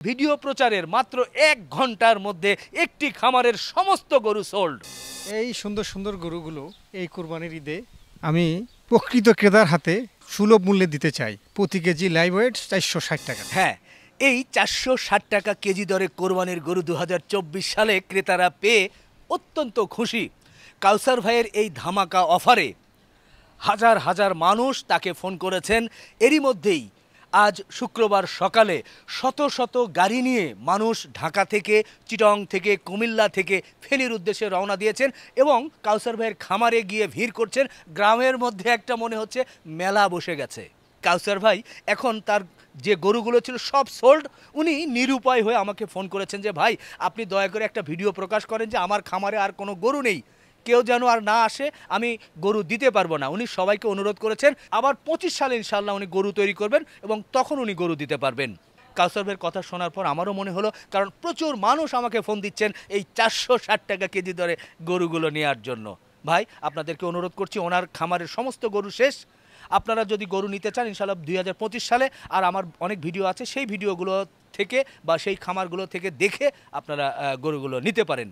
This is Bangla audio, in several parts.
ভিডিও প্রচারের মাত্র 1 ঘন্টার মধ্যে একটি খামারের সমস্ত গরু সোল্ড। এই সুন্দর সুন্দর গরুগুলো এই কোরবানির ঈদে আমি প্রকৃত ক্রেতার হাতে সুলভ মূল্যে দিতে চাই। প্রতি কেজি লাইভ ওয়েট 460 টাকা। হ্যাঁ, এই 460 টাকা কেজি দরে কোরবানির গরু 2024 সালে ক্রেতারা পেয়ে অত্যন্ত খুশি। কাউসার ভাইয়ের এই ধামাকা অফারে হাজার হাজার মানুষ তাকে ফোন করেছেন। এরই মধ্যেই আজ শুক্রবার সকালে শত শত গাড়ি নিয়ে মানুষ ঢাকা থেকে, চিটং থেকে, কুমিল্লা থেকে ফেনীর উদ্দেশ্যে রওনা দিয়েছেন এবং কাউসার ভাইয়ের খামারে গিয়ে ভিড় করছেন। গ্রামের মধ্যে একটা মনে হচ্ছে মেলা বসে গেছে। কাউসার ভাই এখন তার যে গরুগুলো ছিল সব সোল্ড। উনি নিরুপায় হয়ে আমাকে ফোন করেছেন যে ভাই আপনি দয়া করে একটা ভিডিও প্রকাশ করেন যে আমার খামারে আর কোনো গরু নেই, কেউ যেন আর না আসে, আমি গরু দিতে পারবো না। উনি সবাইকে অনুরোধ করেছেন আবার 25 সালে ইনশাল্লাহ উনি গরু তৈরি করবেন এবং তখন উনি গরু দিতে পারবেন। কাউসার ভাইয়ের কথা শোনার পর আমারও মনে হলো, কারণ প্রচুর মানুষ আমাকে ফোন দিচ্ছেন এই 460 টাকা কেজি দরে গরুগুলো নেওয়ার জন্য। ভাই আপনাদেরকে অনুরোধ করছি, ওনার খামারের সমস্ত গরু শেষ। আপনারা যদি গরু নিতে চান ইনশাল্লাহ 2025 সালে, আর আমার অনেক ভিডিও আছে, সেই ভিডিওগুলো থেকে বা সেই খামারগুলো থেকে দেখে আপনারা গরুগুলো নিতে পারেন।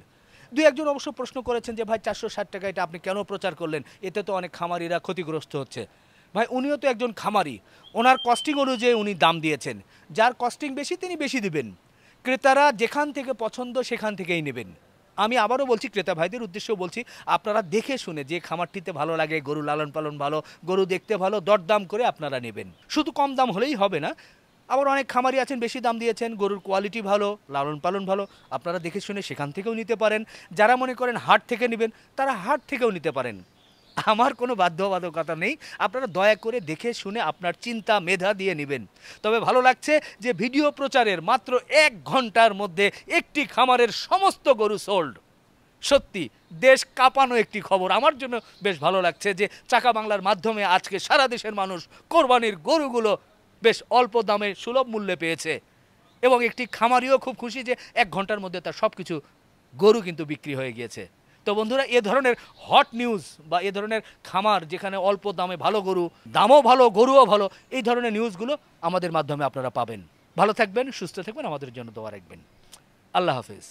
দুই একজন অবশ্য প্রশ্ন করেছেন যে ভাই 460 টাকা এটা আপনি কেন প্রচার করলেন, এতে তো অনেক খামারিরা ক্ষতিগ্রস্ত হচ্ছে। ভাই উনিও তো একজন খামারি, ওনার কস্টিং অনুযায়ী উনি দাম দিয়েছেন। যার কস্টিং বেশি তিনি বেশি দিবেন, ক্রেতারা যেখান থেকে পছন্দ সেখান থেকেই নেবেন। আমি আবারও বলছি, ক্রেতা ভাইদের উদ্দেশ্যেও বলছি, আপনারা দেখে শুনে যে খামারটিতে ভালো লাগে, গরু লালন পালন ভালো, গরু দেখতে ভালো, দরদাম করে আপনারা নেবেন। শুধু কম দাম হলেই হবে না, আবার অনেক খামারি আছেন বেশি দাম দিয়েছেন, গরুর কোয়ালিটি ভালো, লালন পালন ভালো, আপনারা দেখে শুনে সেখান থেকেও নিতে পারেন। যারা মনে করেন হাট থেকে নেবেন তারা হাট থেকেও নিতে পারেন। আমার কোনো বাধ্যবাধকতা নেই, আপনারা দয়া করে দেখে শুনে আপনার চিন্তা মেধা দিয়ে নেবেন। তবে ভালো লাগছে যে ভিডিও প্রচারের মাত্র 1 ঘন্টার মধ্যে একটি খামারের সমস্ত গরু সোল্ড। সত্যি দেশ কাঁপানো একটি খবর। আমার জন্য বেশ ভালো লাগছে যে চাকা বাংলার মাধ্যমে আজকে সারা দেশের মানুষ কোরবানির গরুগুলো বেশ অল্প দামে সুলভ মূল্যে পেয়েছে এবং একটি খামারিও খুব খুশি যে 1 ঘন্টার মধ্যে তার সব কিছু গরু কিন্তু বিক্রি হয়ে গিয়েছে। তো বন্ধুরা, এ ধরনের হট নিউজ বা এ ধরনের খামার যেখানে অল্প দামে ভালো গরু, দামও ভালো, গরুও ভালো, এই ধরনের নিউজগুলো আমাদের মাধ্যমে আপনারা পাবেন। ভালো থাকবেন, সুস্থ থাকবেন, আমাদের জন্য দোয়া রাখবেন। আল্লাহ হাফেজ।